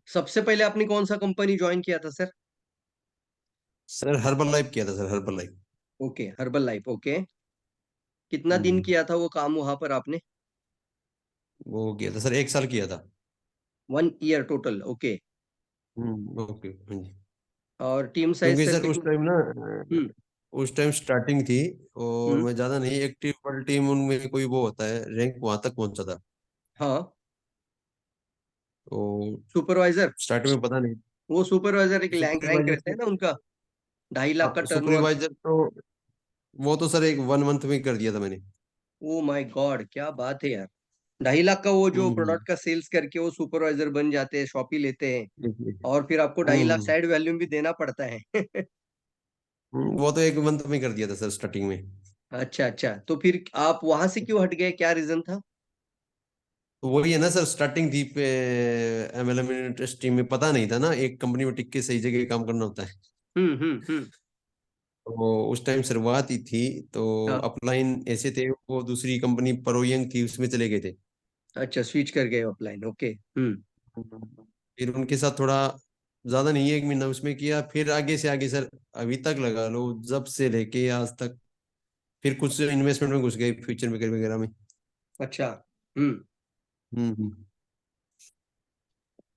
सबसे पहले आपने कौन सा कंपनी ज्वाइन किया था सर? सर हर्बल लाइफ किया था, sir herbal life. Okay, herbal life. Okay, कितना दिन हम्म। किया था वो काम वहां पर आपने? वो किया था सर, 1 साल किया था। 1 ईयर टोटल। ओके। ओके, हाँ जी। और टीम साइज क्योंकि सर सर उस कितनी? टाइम ना, हम्म। उस टाइम स्टार्टिंग थी, और हम्म। मैं ज्यादा नहीं, एक्टिव पर टीम उनमें कोई वो होता है, रैंक वहां तक पहुंचा था। हाँ। तो सुपरवाइजर। स्टार्टिंग में पता नहीं। वो सुपरवाइजर एक रैंक रैंक सुपरवाइजर रहता है तो, ना उनका, 2.5 लाख का हाँ टर्नओवर। सुपरवाइजर तो, वो तो सर एक 1 मंथ में कर दिया था मैंने। ओ माय गॉड, क्या बात है यार। 2.5 लाख का वो जो हम्म। प्रोडक्ट का सेल्स करके वो सुपरवाइजर बन जाते हैं, शॉपी लेते हैं। देखिए। और फिर आपको 2.5 लाख हम्म। साइड वैल्यू भी देना पड़ता है। वो तो 1 मंथ में कर दिया था सर स्टार्टिंग में। अच्छा अच्छा, तो फिर आप वहां से क्यों हट गए, क्या रीजन था? तो वही है ना सर, स्टार्टिंग थी पे, MLM इंटरेस्ट टीम में पता नहीं था ना, एक कंपनी में टिक के सही जगह काम करना होता है। हम्म। तो उस टाइम शुरुआत ही थी। तो हाँ। अपलाइन ऐसे थे, वो दूसरी कंपनी प्रोयंग थी, उसमें चले गए थे। अच्छा, स्विच कर गए ऑफलाइन। ओके। हम्म। फिर उनके साथ थोड़ा ज्यादा नहीं, 1 महीना उसमें किया, फिर आगे से आगे सर, अभी तक लगा लो, जब से लेके आज तक। फिर कुछ इन्वेस्टमेंट में घुस गए, फ्यूचर वगैरह वगैरह में। अच्छा। हम्म। हम्म।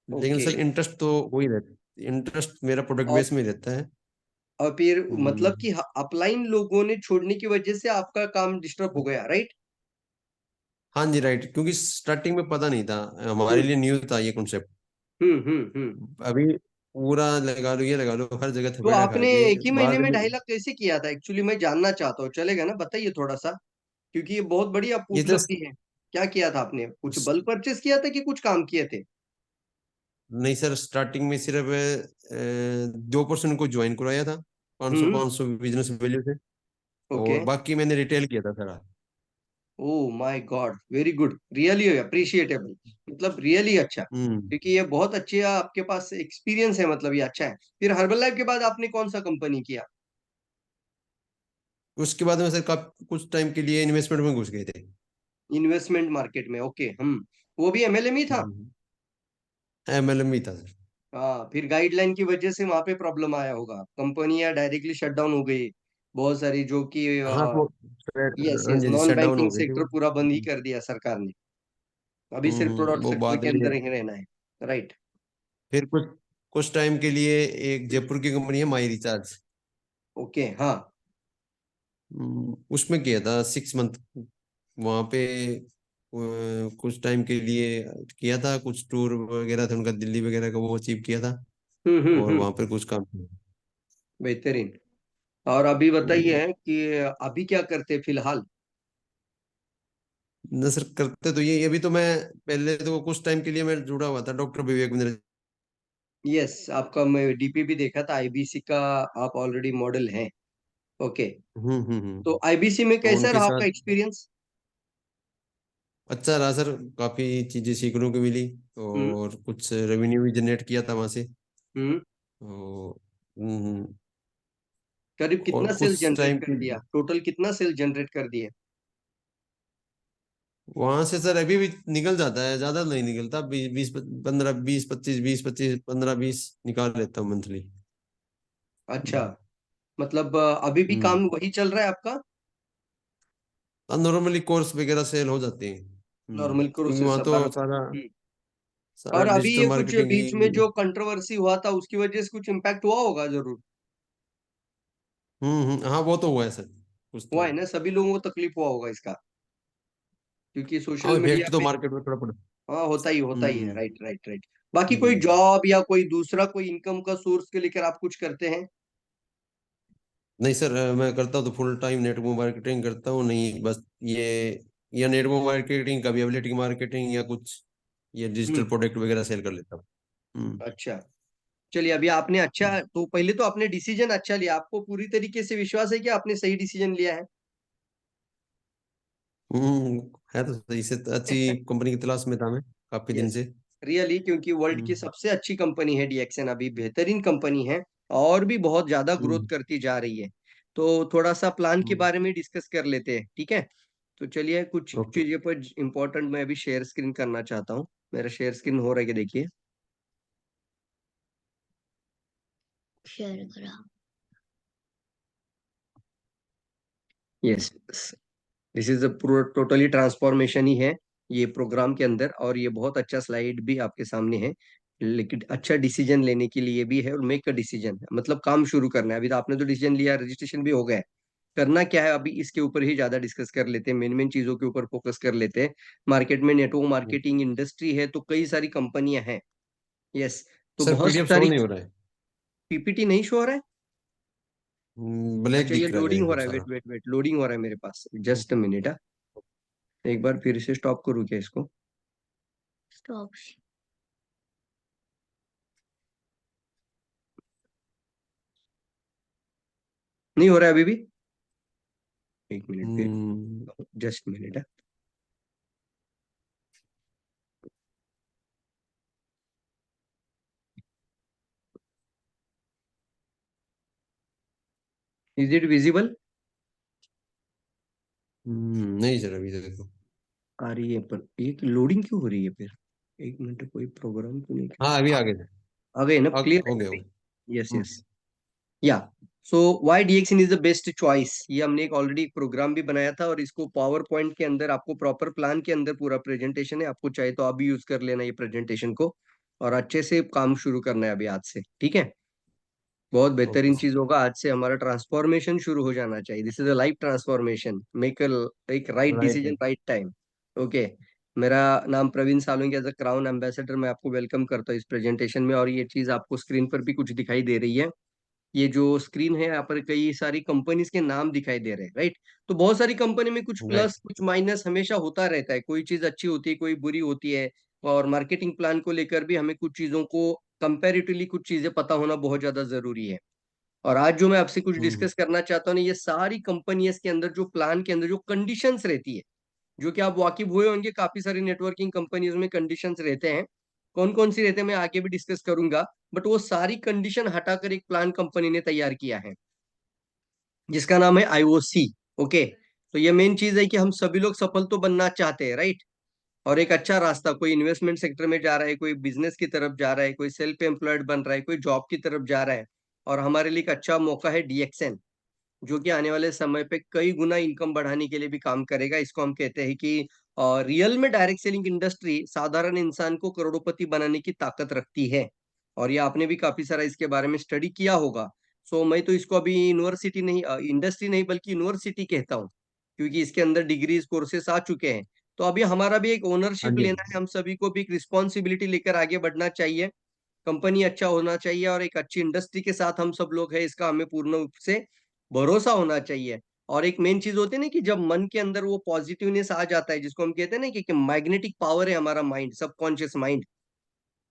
लेकिन ओके। सर इंटरेस्ट तो वही रहता, इंटरेस्ट मेरा प्रोडक्ट और बेस में रहता है। और फिर मतलब हम्म। कि अपलाइन लोगों ने छोड़ने की वजह से आपका काम डिस्टर्ब हो गया, राइट? हाँ जी, राइट, क्योंकि स्टार्टिंग में पता नहीं था, हमारे हम्म लिए न्यू था ये कॉन्सेप्ट। हम्म। अभी पूरा लगा लो, ये लगा लो, हर जगह तो थपेड़ा खा आपने के एक ही महीने बाद में में। 2.5 लाख कैसे किया था? एक्चुअली मैं जानना चाहता हूँ, चलेगा ना? बताइए थोड़ा सा, क्योंकि ये बहुत बड़ी आप ये उपलब्धि है। क्या किया था आपने? कुछ बल्क परचेस किया था कि कुछ काम किए थे? नहीं सर, स्टार्टिंग में सिर्फ 2% को ज्वाइन कराया था, 500 हम्म। 500 बिजनेस वैल्यू से। ओके। और बाकी मैंने रिटेल किया था sir. Oh my God, very good, really appreciable. मतलब रियली अच्छा, हम्म। क्योंकि ये बहुत अच्छे आपके पास एक्सपीरियंस है, मतलब ये अच्छा है। फिर हर्बल लाइफ के बाद आपने कौन सा कंपनी किया? उसके बाद में सर कुछ टाइम के लिए इन्वेस्टमेंट में घुस गए थे। इन्वेस्टमेंट मार्केट में। ओके। वो भी एमएलएम ही था? MLM ही था सर। हाँ, फिर गाइडलाइन की वजह से वहां पे प्रॉब्लम आया होगा, कंपनियां डायरेक्टली शट डाउन हो गई, बहुत सारी, जो कि हाँ तो यस हाँ यस, जी, नॉन शट डाउन बैंकिंग हो गए थे वो। सेक्टर पूरा बंद ही कर दिया सरकार ने। अभी सिर्फ प्रोडक्ट वो सेक्टर बाद के में अंदर ही रहना है, राइट? फिर कुछ कुछ टाइम के लिए एक जयपुर की कंपनी है, माई रिचार्ज। ओके। हाँ। उसमें किया था 6 मंथ वहाँ पे। कुछ टाइम के लिए किया था, कुछ टूर वगैरह थे उनका, दिल्ली वगैरह का वो अचीव किया था। और हम्म। वहाँ पर कुछ काम किया। बेहतरीन। और अभी हम्म, बताइए कि अभी क्या करते फिलहाल? न सर, करते तो ये अभी तो मैं, पहले तो कुछ टाइम के लिए मैं जुड़ा हुआ था डॉक्टर विवेक मिश्रा। यस, आपका मैं डीपी भी देखा था, आईबीसी का आप ऑलरेडी मॉडल हैं। ओके। तो आईबीसी में तो कैसा उनके रहा आपका साथ एक्सपीरियंस? अच्छा रहा सर, काफी चीजें सीखने को मिली। हम्म और कुछ रेवेन्यू भी जनरेट किया था वहां से। हम्म। तो हम्म, करीब और कितना सेल कुछ जनरेट टाइम कर के दिया, टोटल कितना सेल जनरेट कर दिए? वहां से सर अभी भी निकल जाता है, ज्यादा नहीं निकलता, 20 20 15 20 25 20 25 15 20 निकाल लेता हूँ मंथली। अच्छा, मतलब अभी भी हम्म। काम वही चल रहा है आपका? नॉर्मली कोर्स वगैरह सेल हो जाते हैं। नॉर्मल क्योंकि प्रोसेस वहाँ सब तो बराबर। सारा सारा और अभी डिजिटल ये कुछ मार्केटिंग बीच में ही। जो कंट्रोवर्सी हुआ था उसकी वजह से कुछ इम्पैक्ट हुआ होगा जरूर। हाँ वो तो हुआ है सर, कुछ हुआ तो। है ना, सभी लोगों को तकलीफ हुआ होगा इसका, क्योंकि सोशल हाँ, मीडिया इफेक्ट तो पे। मार्केट में थोड़ा पड़ा। हाँ, होता ही है, हम्म। Right right right. बाकी कोई हम्म। जॉब या कोई दूसरा कोई इनकम का सोर्स के लेकर आप कुछ करते हैं? नहीं सर, मैं करता हूँ तो फुल टाइम नेटवर्क मार्केटिंग करता हूँ, नहीं बस ये, या नेटवर्क मार्केटिंग, कभी एफिलिएटिंग मार्केटिंग, या कुछ ये डिजिटल हम्म। प्रोडक्ट वगैरह सेल कर लेता हूँ। हम्म। अच्छा। चलिए, अभी आपने अच्छा, तो पहले तो आपने डिसीजन अच्छा लिया, आपको पूरी तरीके से विश्वास है कि आपने सही डिसीजन लिया है? है तो सही से, तो अच्छी कंपनी की तलाश में था मैं काफी दिन यस, से। रियली, क्योंकि वर्ल्ड की हम्म। सबसे अच्छी कंपनी है डीएक्सएन, अभी बेहतरीन कंपनी है, और भी बहुत ज्यादा ग्रोथ हम्म। करती जा रही है। तो थोड़ा सा प्लान के हम्म। बारे में डिस्कस कर लेते हैं, ठीक है? तो चलिए, कुछ ओके। चीजों पर इम्पोर्टेंट मैं अभी शेयर स्क्रीन करना चाहता हूँ। मेरा शेयर स्क्रीन हो रहा है कि देखिए। शेयर करा। यस, दिस इज अ पूरा टोटली ट्रांसफॉर्मेशन ही है ये प्रोग्राम के अंदर, और ये बहुत अच्छा स्लाइड भी आपके सामने है। लेकिन अच्छा डिसीजन लेने के लिए भी है, और मेक अ डिसीजन मतलब काम शुरू करना है। अभी तो आपने तो डिसीजन लिया, रजिस्ट्रेशन भी हो गया है, करना क्या है अभी इसके ऊपर ही ज्यादा डिस्कस कर लेते हैं, मेन मेन चीजों के ऊपर फोकस कर लेते हैं। मार्केट में नेटवर्क मार्केटिंग इंडस्ट्री है तो कई सारी कंपनियां हैं। यस, तो सर बहुत पीडीएफ शो सारी। नहीं हो रहा है, पीपीटी नहीं शो हो रहा है? ब्लैक अच्छा, ये दिख रहा है लोडिंग मेरे हो को रहा है, सारा। वेट वेट वेट, लोडिंग हो रहा है मेरे पास, जस्ट अ मिनट। एक बार फिर से स्टॉप करूँ क्या इसको? स्टॉप। नहीं हो रहा है अभी भी? एक मिनट फिर, hmm, just minute. Is it visible? नहीं सर अभी तो देखो। आ रही है पर ये लोडिंग क्यों हो रही है फिर? एक मिनट, कोई प्रोग्राम तो नहीं? हाँ अभी आ गए थे। आ गए ना, क्लियर हो गए हो है? गए। Yes hmm, yes. Yeah, so why DXN is the best choice, ये हमने एक ऑलरेडी प्रोग्राम भी बनाया था, और इसको पावर पॉइंट के अंदर आपको प्रॉपर प्लान के अंदर पूरा प्रेजेंटेशन है, आपको चाहे तो अभी यूज कर लेना ये प्रेजेंटेशन को, और अच्छे से काम शुरू करना है अभी आज से, ठीक है? बहुत ओके बेहतरीन सर। चीज होगा, आज से हमारा ट्रांसफॉर्मेशन शुरू हो जाना चाहिए। This is a life transformation, make एक right right decision right. Right time. Okay, मेरा नाम Praveen Salungi, as a crown ambassador मैं आपको वेलकम करता हूँ इस प्रेजेंटेशन में। और ये चीज आपको स्क्रीन पर भी कुछ दिखाई दे रही है, ये जो स्क्रीन है यहाँ पर कई सारी कंपनीज के नाम दिखाई दे रहे हैं, राइट? तो बहुत सारी कंपनी में कुछ राइट। प्लस कुछ माइनस हमेशा होता रहता है, कोई चीज अच्छी होती है, कोई बुरी होती है। और मार्केटिंग प्लान को लेकर भी हमें कुछ चीजों को कंपैरेटिवली कुछ चीजें पता होना बहुत ज्यादा जरूरी है। और आज जो मैं आपसे कुछ हम्म, डिस्कस करना चाहता हूँ ना, ये सारी कंपनीज के अंदर जो प्लान के अंदर जो कंडीशंस रहती है, जो कि आप वाकिफ हुए होंगे, काफी सारी नेटवर्किंग कंपनीज में कंडीशंस रहते हैं। कौन कौन सी रहते हैं मैं आगे भी डिस्कस करूंगा, बट वो सारी कंडीशन हटाकर एक प्लान कंपनी ने तैयार किया है, जिसका नाम है आईओसी। ओके, तो ये मेन चीज है कि हम सभी लोग सफल तो बनना चाहते हैं, राइट? और एक अच्छा रास्ता, कोई इन्वेस्टमेंट सेक्टर में जा रहा है, कोई बिजनेस की तरफ जा रहा है, कोई सेल्फ एम्प्लॉयड बन रहा है, कोई जॉब की तरफ जा रहा है, और हमारे लिए एक अच्छा मौका है डीएक्सएन, जो कि आने वाले समय पे कई गुना इनकम बढ़ाने के लिए भी काम करेगा। इसको हम कहते हैं कि रियल में डायरेक्ट सेलिंग इंडस्ट्री साधारण इंसान को करोड़पति बनाने की ताकत रखती है। और ये आपने भी काफी सारा इसके बारे में स्टडी किया होगा। सो मैं तो इसको अभी यूनिवर्सिटी नहीं, इंडस्ट्री नहीं बल्कि यूनिवर्सिटी कहता हूँ, क्योंकि इसके अंदर डिग्रीज कोर्सेस आ चुके हैं। तो अभी हमारा भी एक हाँ ओनरशिप जी। लेना है, हम सभी को भी एक रिस्पॉन्सिबिलिटी लेकर आगे बढ़ना चाहिए। कंपनी अच्छा होना चाहिए, और एक अच्छी इंडस्ट्री के साथ हम सब लोग हैं, इसका हमें पूर्ण रूप से भरोसा होना चाहिए। और एक मेन चीज होती है ना कि जब मन के अंदर वो पॉजिटिवनेस आ जाता है, जिसको हम कहते हैं ना कि मैग्नेटिक पावर है हमारा माइंड, सबकॉन्शियस माइंड,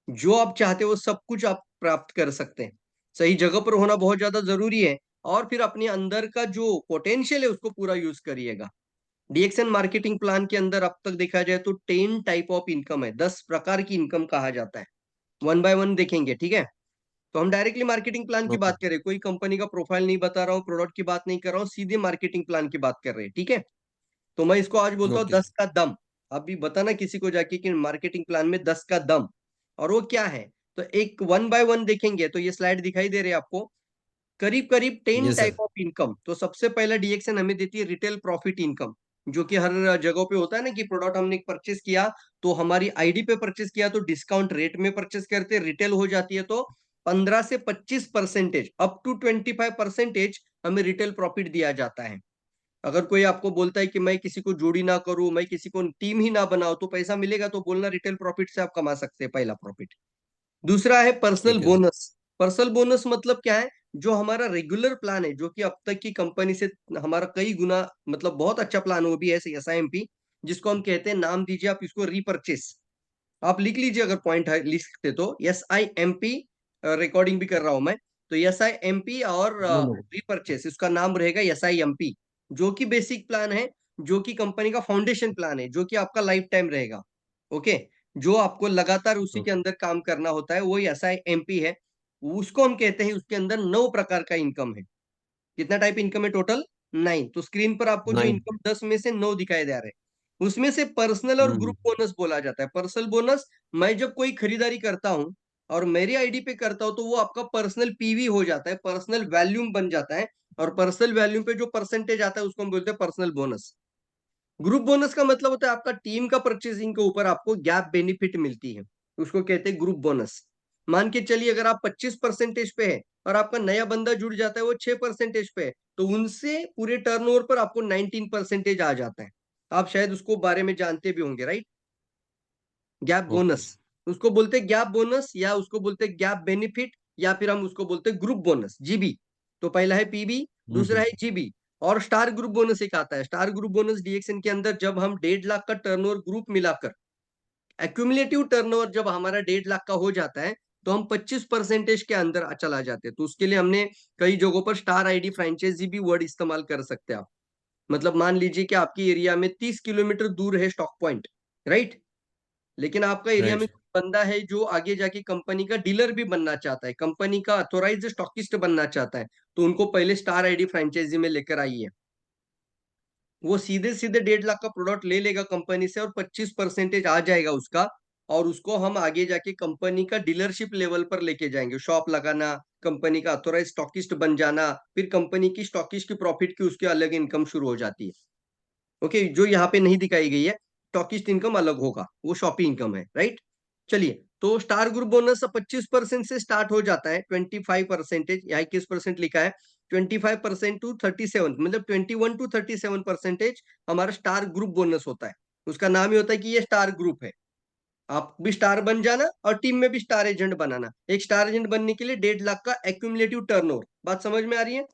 जो आप चाहते हो सब कुछ आप प्राप्त कर सकते हैं। सही जगह पर होना बहुत ज्यादा जरूरी है, और फिर अपने अंदर का जो पोटेंशियल है उसको पूरा यूज करिएगा। डीएक्सएन मार्केटिंग प्लान के अंदर अब तक देखा जाए तो 10 टाइप ऑफ इनकम है, 10 प्रकार की इनकम कहा जाता है। वन बाय वन देखेंगे, ठीक है? तो हम डायरेक्टली मार्केटिंग प्लान की ओके बात करें, कोई कंपनी का प्रोफाइल नहीं बता रहा हूँ, प्रोडक्ट की बात नहीं कर रहा हूँ, सीधे मार्केटिंग प्लान की बात कर रहे हैं, ठीक है? तो मैं इसको आज बोलता हूँ ओके सर। 10 का दम। अभी बताना किसी को जाके कि मार्केटिंग प्लान में 10 का दम, और वो क्या है? तो एक वन बाय वन देखेंगे, तो ये स्लाइड दिखाई दे रही है आपको, करीब करीब ten yes sir. Type of income. तो सबसे पहला डीएक्सएन हमें देती है रिटेल प्रॉफिट इनकम, जो कि हर जगह पे होता है ना कि प्रोडक्ट हमने परचेस किया, तो हमारी आईडी पे परचेस किया तो डिस्काउंट रेट में परचेस करते, रिटेल हो जाती है तो 15 से 25% अप टू 25% हमें रिटेल प्रॉफिट दिया जाता है। अगर कोई आपको बोलता है कि मैं किसी को जोड़ी ना करूं, मैं किसी को टीम ही ना बनाऊं, तो पैसा मिलेगा, तो बोलना रिटेल प्रॉफिट से आप कमा सकते हैं, पहला प्रॉफिट। दूसरा है पर्सनल ठीक है सर। बोनस। पर्सनल बोनस मतलब क्या है? जो हमारा रेगुलर प्लान है, जो कि अब तक की कंपनी से हमारा कई गुना, मतलब बहुत अच्छा प्लान वो भी है, एसआईएमपी, जिसको हम कहते हैं, नाम दीजिए आप इसको, रीपर्चेस। आप लिख लीजिए अगर पॉइंट है लिख सकते तो, एसआईएमपी, रिकॉर्डिंग भी कर रहा हूं मैं। तो एसआईएमपी और नो नो। रीपर्चेस, इसका नाम रहेगा एसआईएमपी, जो कि बेसिक प्लान है, जो कि कंपनी का फाउंडेशन प्लान है, जो कि आपका लाइफ टाइम रहेगा। ओके, जो आपको लगातार उसी के ओके। अंदर काम करना होता है, वो एसआईएमपी है। उसको हम कहते हैं, उसके अंदर 9 प्रकार का इनकम है। कितना टाइप इनकम है टोटल? 9। तो स्क्रीन पर आपको जो 9। इनकम 10 में से 9 दिखाई दे रहे हैं, उसमें से पर्सनल और हम्म। ग्रुप बोनस बोला जाता है। पर्सनल बोनस, मैं जब कोई खरीदारी करता हूं, और मेरी आईडी पे करता हूं तो वो आपका पर्सनल पीवी हो जाता है, पर्सनल वैल्यूम बन जाता है। और पर्सनल वैल्यूम पे जो परसेंटेज आता है उसको हम बोलते हैं पर्सनल बोनस। ग्रुप बोनस का मतलब होता है आपका टीम का परचेसिंग के ऊपर आपको गैप बेनिफिट मिलती है, उसको कहते हैं ग्रुप बोनस। मान के चलिए अगर आप 25% पे है और आपका नया बंदा जुड़ जाता है वो 6% पे है, तो उनसे पूरे टर्नओवर पर आपको 19% आ जाता है। आप शायद उसको बारे में जानते भी होंगे, राइट? गैप ओके बोनस, उसको बोलते हैं गैप बोनस, या उसको बोलते हैं गैप बेनिफिट, या फिर हम उसको बोलते हैं ग्रुप बोनस, जीबी। तो पहला है पीबी, दूसरा है जीबी। और स्टार ग्रुप बोनस एक आता है। स्टार ग्रुप बोनस डीएक्सएन के अंदर जब हम 1.5 लाख का टर्नओवर ग्रुप मिलाकर, एक्यूमुलेटिव टर्नओवर जब हमारा 1.5 लाख का हो जाता है, तो हम 25% के अंदर चला जाते हैं। तो उसके लिए हमने कई जगहों पर स्टार आईडी फ्रेंचाइजी भी वर्ड इस्तेमाल कर सकते हैं आप। मतलब मान लीजिए कि आपकी एरिया में 30 किलोमीटर दूर है स्टॉक पॉइंट, राइट? लेकिन आपका एरिया में राइट कोई बंदा है जो आगे जाके कंपनी का डीलर भी बनना चाहता है, कंपनी का ऑथोराइज्ड स्टॉकिस्ट बनना चाहता है, तो उनको पहले स्टार आईडी फ्रेंचाइजी में लेकर आइए। वो सीधे सीधे 1.5 लाख का प्रोडक्ट ले लेगा कंपनी से और 25% आ जाएगा उसका। और उसको हम आगे जाके कंपनी का डीलरशिप लेवल पर लेके जाएंगे, शॉप लगाना, कंपनी का ऑथोराइज स्टॉकिस्ट बन जाना, फिर कंपनी की स्टॉकिस्ट की प्रॉफिट की उसकी अलग इनकम शुरू हो जाती है। ओके, जो यहाँ पे नहीं दिखाई गई है, स्टॉकिस्ट इनकम अलग होगा, वो शॉपी इनकम है, राइट? चलिए, तो स्टार ग्रुप बोनस 25% से स्टार्ट हो जाता है, 25%, यहाँ 21% लिखा है, 25% टू 37, मतलब 21 टू 37% हमारा स्टार ग्रुप बोनस होता है। उसका नाम ही होता है कि ये स्टार ग्रुप है। आप भी स्टार बन जाना और टीम में भी स्टार एजेंट बनाना। एक स्टार एजेंट बनने के लिए 1.5 लाख का एक्यूमुलेटिव टर्नओवर, बात समझ में आ रही है?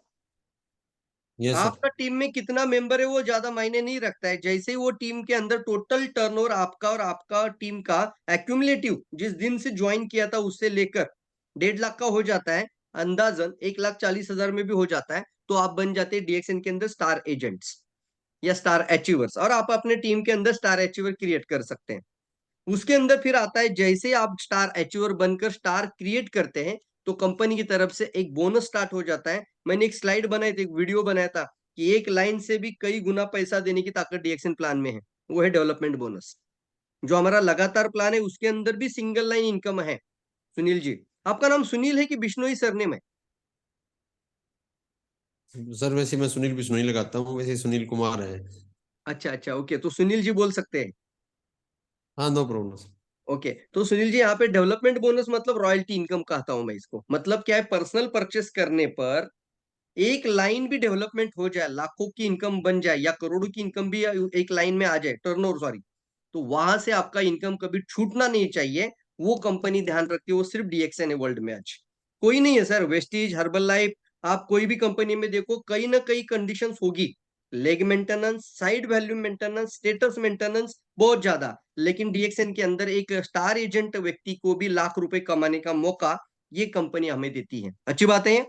यस सर आपका टीम में कितना मेंबर है वो ज्यादा मायने नहीं रखता है, जैसे ही वो टीम के अंदर टोटल टर्नओवर आपका और आपका टीम का एक्यूमुलेटिव जिस दिन से ज्वाइन किया था उससे लेकर 1.5 लाख का हो जाता है, अंदाजन 1,40,000 में भी हो जाता है, तो आप बन जाते हैं डीएक्सएन के अंदर स्टार एजेंट्स या स्टार अचीवर्स, और आप अपने टीम के अंदर स्टार अचीवर क्रिएट कर सकते हैं। उसके अंदर फिर आता है, जैसे आप स्टार अचीवर बनकर स्टार क्रिएट करते हैं तो कंपनी की तरफ से एक बोनस स्टार्ट हो जाता है। मैंने एक स्लाइड बनाई थी, एक वीडियो बनाया था कि एक लाइन से भी कई गुना पैसा देने की ताकत डीएक्शन प्लान में है। वो है डेवलपमेंट बोनस। जो हमारा लगातार प्लान है उसके अंदर भी सिंगल लाइन इनकम है। सुनील जी, आपका नाम सुनील है कि बिश्नोई सरनेम है? सर वैसे मैं सुनील बिश्नोई लगाता हूँ, वैसे सुनील कुमार है। अच्छा अच्छा, ओके, तो सुनील जी बोल सकते हैं। हाँ नो प्रॉब्लम सर। ओके, तो सुनील जी यहाँ पे डेवलपमेंट बोनस मतलब रॉयल्टी इनकम कहता हूं मैं इसको। मतलब क्या है, पर्सनल परचेस करने पर एक लाइन भी डेवलपमेंट हो जाए, लाखों की इनकम बन जाए या करोड़ों की इनकम भी एक लाइन में आ जाए, टर्नओवर सॉरी, तो वहां से आपका इनकम कभी छूटना नहीं चाहिए। वो कंपनी ध्यान रखती है, वो सिर्फ डीएक्सएन है वर्ल्ड में आज। कोई नहीं है सर, वेस्टीज, हर्बल लाइफ, आप कोई भी कंपनी में देखो कहीं ना कहीं कंडीशंस होगी। Leg maintenance, side value maintenance, status maintenance बहुत ज्यादा। लेकिन डीएक्सएन के अंदर एक स्टार एजेंट व्यक्ति को भी लाख रुपए कमाने का मौका ये कंपनी हमें देती है। अच्छी बात है ये।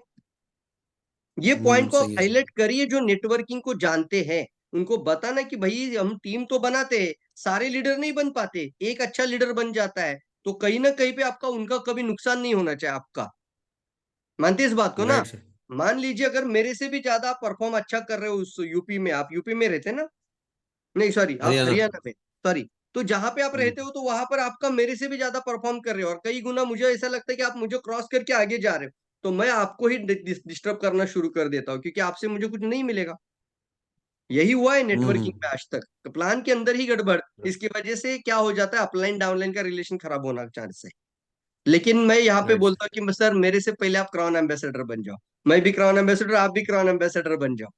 ये पॉइंट को सही है सर। हाईलाइट करिए, जो नेटवर्किंग को जानते हैं उनको बताना कि भाई हम टीम तो बनाते हैं, सारे लीडर नहीं बन पाते, एक अच्छा लीडर बन जाता है, तो कहीं ना कहीं पे आपका उनका कभी नुकसान नहीं होना चाहिए आपका। मानते इस बात को ना? Right sir. मान लीजिए अगर मेरे से भी ज्यादा आप परफॉर्म अच्छा कर रहे हो उस यूपी में, आप यूपी में रहते हैं ना? नहीं सॉरी, आप हरियाणा। हरियाणा में, सॉरी। तो जहां पे आप हम्म, रहते हो तो वहां पर आपका मेरे से भी ज्यादा परफॉर्म कर रहे हो, और कई गुना मुझे ऐसा लगता है कि आप मुझे क्रॉस करके आगे जा रहे हो, तो मैं आपको ही डिस्टर्ब करना शुरू कर देता हूँ, क्योंकि आपसे मुझे कुछ नहीं मिलेगा। यही हुआ है नेटवर्किंग में आज तक, तो प्लान के अंदर ही गड़बड़। इसकी वजह से क्या हो जाता है, अपलाइन डाउनलाइन का रिलेशन खराब होना चांस है। लेकिन मैं यहाँ पे राइट बोलता हूँ कि सर मेरे से पहले आप क्राउन एम्बेसडर बन जाओ, मैं भी क्राउन एम्बेसडर, आप भी क्राउन एम्बेसडर बन जाओ।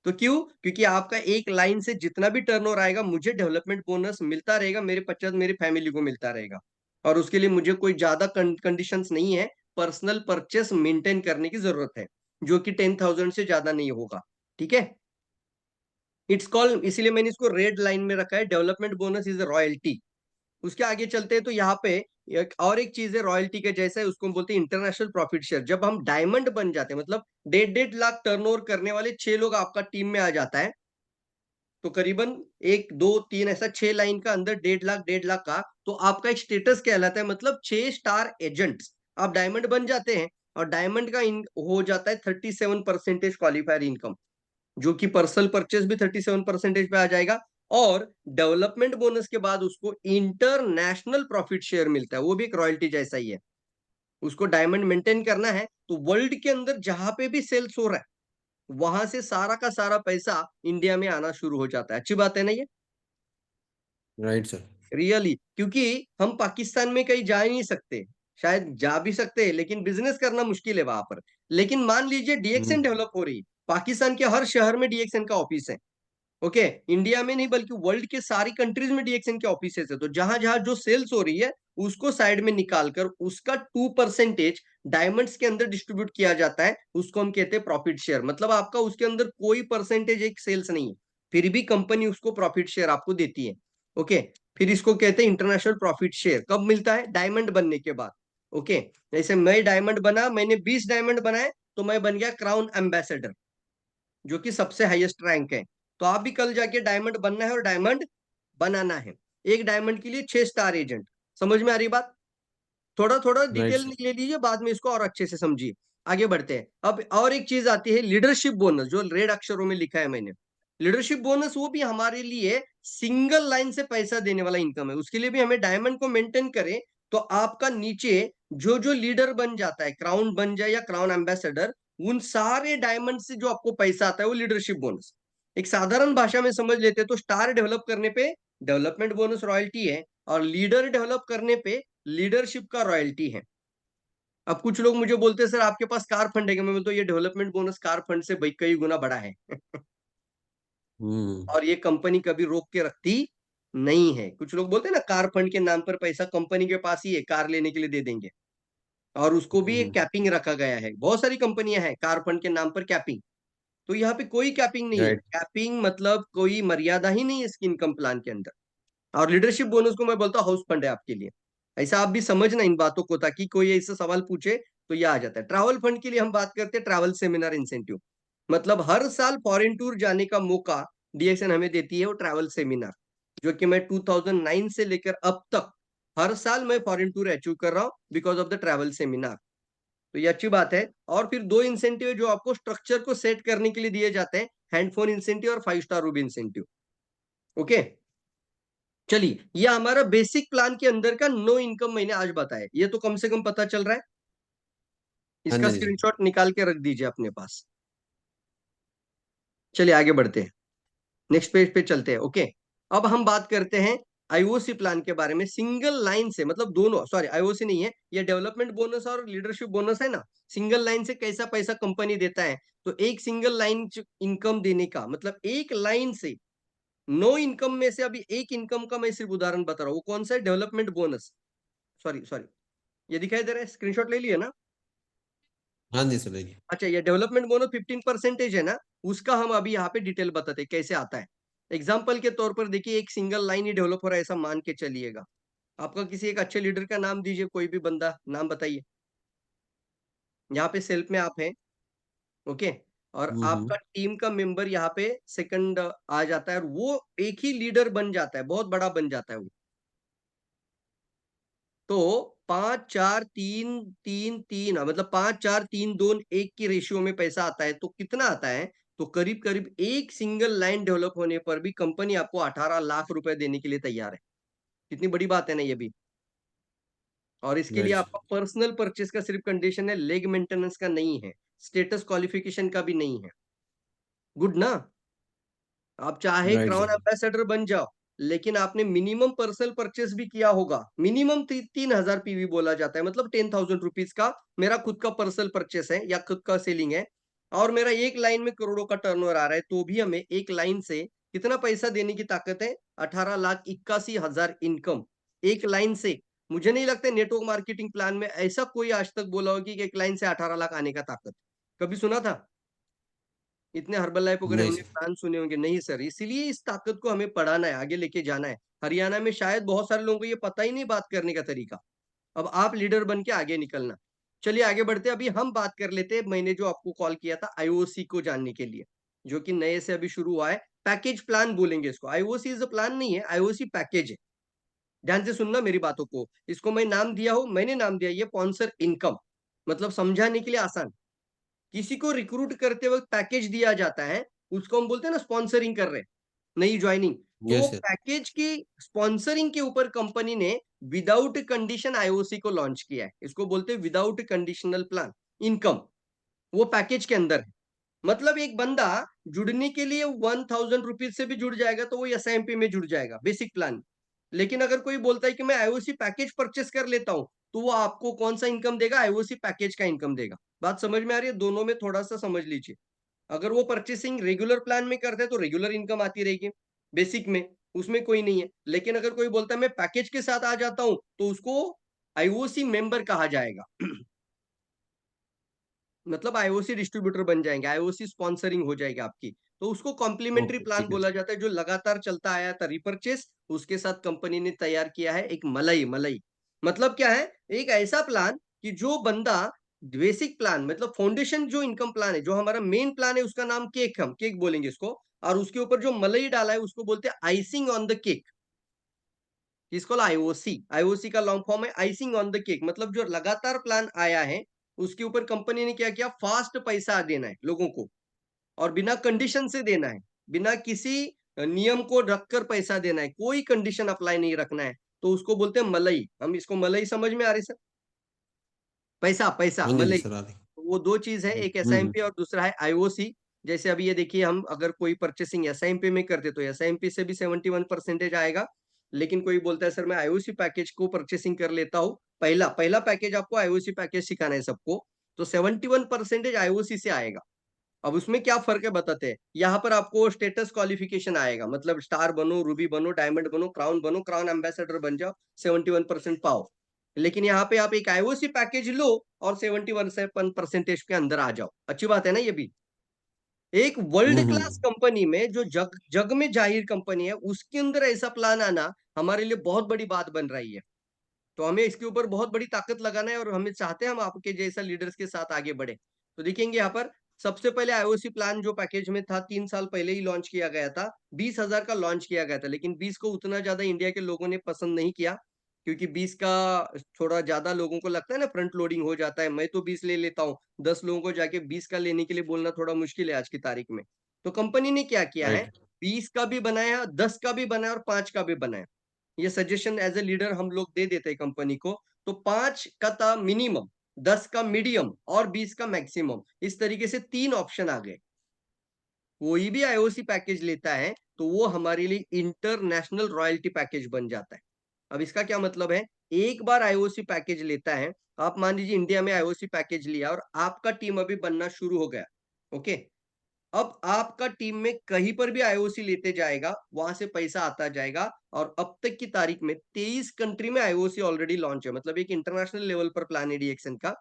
तो क्यों? क्योंकि आपका एक लाइन से जितना भी टर्नओवर आएगा मुझे डेवलपमेंट बोनस मिलता रहेगा, मेरे 50 मेरी फैमिली को मिलता रहेगा। और उसके लिए मुझे कोई ज्यादा कंडीशंस नहीं है, पर्सनल परचेस मेंटेन करने की जरूरत है, जो कि 10,000 से ज्यादा नहीं होगा। ठीक है, इट्स कॉल्ड, इसीलिए मैंने इसको रेड लाइन में रखा है, डेवलपमेंट बोनस इज रॉयल्टी। उसके आगे चलते हैं तो यहाँ पे एक चीज है रॉयल्टी के जैसा है, उसको हम बोलते हैं इंटरनेशनल प्रॉफिट शेयर। जब हम डायमंड बन जाते हैं, मतलब 1.5 लाख टर्नओवर करने वाले 6 लोग आपका टीम में आ जाता है, तो करीबन 1 2 3 ऐसा 6 लाइन का अंदर 1.5 लाख 1.5 लाख का, तो आपका एक स्टेटस कहलाता है, मतलब 6 स्टार एजेंट्स आप डायमंड बन जाते हैं। और डायमंड का हो जाता है 37% क्वालिफायर इनकम, जो कि पर्सनल परचेस भी 37% पे आ जाएगा। और डेवलपमेंट बोनस के बाद उसको इंटरनेशनल प्रॉफिट शेयर मिलता है, वो भी एक रॉयल्टी जैसा ही है। उसको डायमंड मेंटेन करना है, तो वर्ल्ड के अंदर जहां पे भी सेल्स हो रहा है वहां से सारा का सारा पैसा इंडिया में आना शुरू हो जाता है। अच्छी बात है ना ये? Right sir. रियली, क्योंकि हम पाकिस्तान में कहीं जा ही नहीं सकते, शायद जा भी सकते हैं लेकिन बिजनेस करना मुश्किल है वहां पर। लेकिन मान लीजिए डीएक्सएन डेवलप हो रही है, पाकिस्तान के हर शहर में डीएक्सएन का ऑफिस है। ओके, इंडिया में नहीं बल्कि वर्ल्ड के सारी कंट्रीज में डीएक्सएन के ऑफिसेस है। तो जहां जहां जो सेल्स हो रही है उसको साइड में निकालकर उसका 2% डायमंड्स के अंदर डिस्ट्रीब्यूट किया जाता है, उसको हम कहते हैं प्रॉफिट शेयर। मतलब आपका उसके अंदर कोई परसेंटेज एक सेल्स नहीं है, फिर भी कंपनी उसको प्रॉफिट शेयर आपको देती है। ओके, फिर इसको कहते हैं इंटरनेशनल प्रॉफिट शेयर। कब मिलता है? डायमंड बनने के बाद। ओके, जैसे मैं डायमंड बना, मैंने 20 डायमंड बनाए तो मैं बन गया क्राउन एम्बेसडर, जो कि सबसे हाईएस्ट रैंक है। तो आप भी कल जाके डायमंड बनना है और डायमंड बनाना है। एक डायमंड के लिए 6 स्टार एजेंट। समझ में आ रही बात? थोड़ा थोड़ा राइट डिटेल सर। ले लीजिए, बाद में इसको और अच्छे से समझिए। आगे बढ़ते हैं। अब और एक चीज आती है लीडरशिप बोनस, जो रेड अक्षरों में लिखा है मैंने। लीडरशिप बोनस वो भी हमारे लिए सिंगल लाइन से पैसा देने वाला इनकम है। उसके लिए भी हमें डायमंड को मेंटेन करें तो आपका नीचे जो जो लीडर बन जाता है, क्राउन बन जाए या क्राउन एम्बेसडर, उन सारे डायमंड से जो आपको पैसा आता है वो लीडरशिप बोनस। एक साधारण भाषा में समझ लेते हैं तो स्टार डेवलप करने पे डेवलपमेंट बोनस रॉयल्टी है, और लीडर डेवलप करने पे लीडरशिप का रॉयल्टी है। अब कुछ लोग मुझे बोलते हैं सर आपके पास कार फंड है क्या? मैं बोलता हूँ ये डेवलपमेंट बोनस कार फंड से भाई कई गुना बड़ा है। हम्म। और ये कंपनी कभी रोक के रखती नहीं है। कुछ लोग बोलते हैं ना कार फंड के नाम पर पैसा कंपनी के पास ही है, कार लेने के लिए दे देंगे, और उसको भी एक कैपिंग रखा गया है। बहुत सारी कंपनियां हैं कार फंड के नाम पर कैपिंग। तो यहाँ पे कोई कैपिंग नहीं है। राइट। कैपिंग मतलब कोई मर्यादा ही नहीं है इसकी इनकम प्लान के अंदर। और लीडरशिप बोनस को मैं बोलता हूँ हाउस फंड है आपके लिए। ऐसा आप भी समझना इन बातों को, ताकि कोई ऐसा सवाल पूछे तो ये आ जाता है। ट्रैवल फंड के लिए हम बात करते हैं ट्रैवल सेमिनार इंसेंटिव। मतलब हर साल फॉरेन टूर जाने का मौका डीएक्सएन हमें देती है, वो ट्रैवल सेमिनार, जो कि मैं 2009 से लेकर अब तक हर साल मैं फॉरेन टूर अचीव कर रहा हूँ because of the travel seminar. तो ये अच्छी बात है। और फिर दो इंसेंटिव जो आपको स्ट्रक्चर को सेट करने के लिए दिए जाते हैं, हैंडफोन इंसेंटिव और 5 स्टार रूबी इंसेंटिव। ओके, चलिए ये हमारा बेसिक प्लान के अंदर का नो इनकम मैंने आज बताया, ये तो कम से कम पता चल रहा है। हाँ इसका जी जी। स्क्रीनशॉट निकाल के रख दीजिए अपने पास। चलिए आगे बढ़ते हैं, नेक्स्ट पेज पे चलते हैं। ओके, अब हम बात करते हैं आईओसी प्लान के बारे में। सिंगल लाइन से, मतलब दोनों, सॉरी आईओसी नहीं है ये, डेवलपमेंट बोनस और लीडरशिप बोनस है ना। सिंगल लाइन से कैसा पैसा कंपनी देता है, तो एक सिंगल लाइन इनकम देने का मतलब एक लाइन से नो इनकम में से अभी एक इनकम का मैं सिर्फ उदाहरण बता रहा हूँ। वो कौन सा है? Development bonus. सॉरी सॉरी, ये दिखाई दे रहा है? स्क्रीनशॉट ले लिया ना? हाँ जी सर, लेंगे। अच्छा, ये डेवलपमेंट बोनस 15% है ना, उसका हम अभी यहाँ पे डिटेल बताते हैं कैसे आता है। एग्जाम्पल के तौर पर देखिए, एक सिंगल लाइन ही डेवलप हो रहा है ऐसा मान के चलिएगा। आपका किसी एक अच्छे लीडर का नाम दीजिए, कोई भी बंदा नाम बताइए। यहाँ पे सेल्फ में आप हैं। ओके, और हम्म। आपका टीम का मेंबर यहाँ पे सेकंड आ जाता है, और वो एक ही लीडर बन जाता है, बहुत बड़ा बन जाता है वो। तो 5 4 3 3 3, मतलब 5 4 3 2 1 की रेशियो में पैसा आता है। तो कितना आता है? तो करीब करीब एक सिंगल लाइन डेवलप होने पर भी कंपनी आपको 18 लाख रुपए देने के लिए तैयार है। कितनी बड़ी बात है ना ये भी। और इसके लिए राइट आपका पर्सनल परचेस का सिर्फ कंडीशन है, लेग मेंटेनेंस का नहीं है, स्टेटस क्वालिफिकेशन का भी नहीं है। गुड ना? आप चाहे राइट क्राउन सर। एम्बेसडर बन जाओ, लेकिन आपने मिनिमम पर्सनल परचेस भी किया होगा। मिनिमम 3,000 पीवी बोला जाता है, मतलब 10,000 रुपीज का मेरा खुद का पर्सनल परचेस है या खुद का सेलिंग है, और मेरा एक लाइन में करोड़ों का टर्नओवर आ रहा है, तो भी हमें एक लाइन से कितना पैसा देने की ताकत है? 18,81,000 इनकम एक लाइन से। मुझे नहीं लगता नेटवर्क मार्केटिंग प्लान में ऐसा कोई आज तक बोला होगी कि एक लाइन से 18 लाख आने का ताकत। कभी सुना था? इतने हर्बल लाइफ वगैरह नहीं हमने सर। प्लान सुने होंगे, नहीं सर। इसीलिए इस ताकत को हमें बढ़ाना है, आगे लेके जाना है। हरियाणा में शायद बहुत सारे लोगों को ये पता ही नहीं बात करने का तरीका। अब आप लीडर बन के आगे निकलना। चलिए आगे बढ़ते हैं। अभी हम बात कर लेते हैं, मैंने जो आपको कॉल किया था आईओसी को जानने के लिए, जो कि नए से अभी शुरू हुआ है। पैकेज प्लान बोलेंगे इसको, आईओसी इज अ प्लान नहीं है, आईओसी पैकेज है। ध्यान से सुनना मेरी बातों को। इसको मैं नाम दिया हूं, मैंने नाम दिया ये स्पॉन्सर इनकम। मतलब समझाने के लिए आसान, किसी को रिक्रूट करते वक्त पैकेज दिया जाता है, उसको हम बोलते हैं ना स्पॉन्सरिंग कर रहे हैं, नई ज्वाइनिंग। तो यस सर। पैकेज की स्पॉन्सरिंग के ऊपर कंपनी ने विदाउट कंडीशन आईओसी को लॉन्च किया है, इसको बोलते हैं विदाउट कंडीशनल प्लान इनकम, वो पैकेज के अंदर है। मतलब एक बंदा जुड़ने के लिए 1000 रुपीज से भी जुड़ जाएगा तो वो एसआईएमपी में जुड़ जाएगा बेसिक प्लान। लेकिन अगर कोई बोलता है कि मैं आईओसी पैकेज परचेस कर लेता हूं, तो वो आपको कौन सा इनकम देगा? आईओसी पैकेज का इनकम देगा। बात समझ में आ रही है? दोनों में थोड़ा सा समझ लीजिए। अगर वो परचेसिंग रेगुलर प्लान में करते हैं तो रेगुलर इनकम आती रहेगी बेसिक में, उसमें कोई नहीं है। लेकिन अगर कोई बोलता है मैं पैकेज के साथ आ जाता हूं, तो उसको आईओसी मेंबर कहा जाएगा। मतलब आईओसी डिस्ट्रीब्यूटर बन जाएंगे, आईओसी स्पॉन्सरिंग हो जाएगी आपकी, तो उसको कॉम्प्लीमेंट्री ओके प्लान ठीक है बोला सर। जाता है, जो लगातार चलता आया था रिपर्चेस, उसके साथ कंपनी ने तैयार किया है एक मलाई मलाई। मतलब क्या है? एक ऐसा प्लान कि जो बंदा बेसिक प्लान मतलब फाउंडेशन जो इनकम प्लान है, जो हमारा मेन प्लान है उसका नाम केक, हम केक बोलेंगे इसको, और उसके ऊपर जो मलाई डाला है उसको बोलते हैं आइसिंग ऑन द केक। इसको आईओसी, आईओसी का लॉन्ग फॉर्म है आइसिंग ऑन द केक। मतलब जो लगातार प्लान आया है उसके ऊपर कंपनी ने क्या किया, फास्ट पैसा देना है लोगों को, और बिना कंडीशन से देना है, बिना किसी नियम को रखकर पैसा देना है, कोई कंडीशन अप्लाई नहीं रखना है। तो उसको बोलते हैं मलई। हम इसको मलई समझ में आ रही सर? पैसा पैसा हाँ जी मलई। सर आ रही। तो वो दो चीज है, एक एसआईएमपी और दूसरा है आईओसी। जैसे अभी ये देखिए, हम अगर कोई परचेसिंग एसआईएमपी में करते तो एसआईएमपी से भी 71% आएगा। लेकिन कोई बोलता है सर मैं आईओसी पैकेज को परचेसिंग कर लेता हूँ, पहला पहला पैकेज आपको आईओसी पैकेज सिखाना है सबको, तो 71% आईओसी से आएगा। अब उसमें क्या फर्क है बताते हैं। यहाँ पर आपको स्टेटस क्वालिफिकेशन आएगा, मतलब स्टार बनो, रूबी बनो, डायमंड बनो, क्राउन एम्बेसडर बन जाओ, 71% पाओ। लेकिन यहाँ पे आप एक आईओसी पैकेज लो और 71% के अंदर आ जाओ। अच्छी बात है ना ये भी? एक वर्ल्ड क्लास हम्म। कंपनी में, जो जग जग में जाहिर कंपनी है, उसके अंदर ऐसा प्लान आना हमारे लिए बहुत बड़ी बात बन रही है। तो हमें इसके ऊपर बहुत बड़ी ताकत लगाना है, और हमें चाहते हैं हम आपके जैसा लीडर्स के साथ आगे बढ़े। तो देखेंगे यहाँ पर, सबसे पहले आईओसी प्लान जो पैकेज में था 3 साल पहले ही लॉन्च किया गया था, 20,000 का लॉन्च किया गया था। लेकिन 20 को उतना ज्यादा इंडिया के लोगों ने पसंद नहीं किया, क्योंकि 20 का थोड़ा ज्यादा लोगों को लगता है ना, फ्रंट लोडिंग हो जाता है। मैं तो 20 ले लेता हूँ, 10 लोगों को जाके 20 का लेने के लिए बोलना थोड़ा मुश्किल है आज की तारीख में। तो कंपनी ने क्या किया है, राइट। 20 का भी बनाया, 10 का भी बनाया और 5 का भी बनाया। ये सजेशन एज ए लीडर हम लोग दे देते हैं कंपनी को। तो 5 का था मिनिमम, 10 का मीडियम और 20 का मैक्सिमम, इस तरीके से 3 ऑप्शन आ गए। कोई भी आईओसी पैकेज लेता है तो वो हमारे लिए इंटरनेशनल रॉयल्टी पैकेज बन जाता है। अब इसका क्या मतलब है? एक बार आईओसी पैकेज लेता है, आप मान लीजिए इंडिया में आईओसी पैकेज लिया और आपका टीम अभी बनना शुरू हो गया, ओके। अब आपका टीम में कहीं पर भी आईओसी लेते जाएगा, वहां से पैसा आता जाएगा। और अब तक की तारीख में 23 कंट्री में आईओसी ऑलरेडी लॉन्च है, मतलब एक इंटरनेशनल लेवल पर प्लान है डीएक्सन का।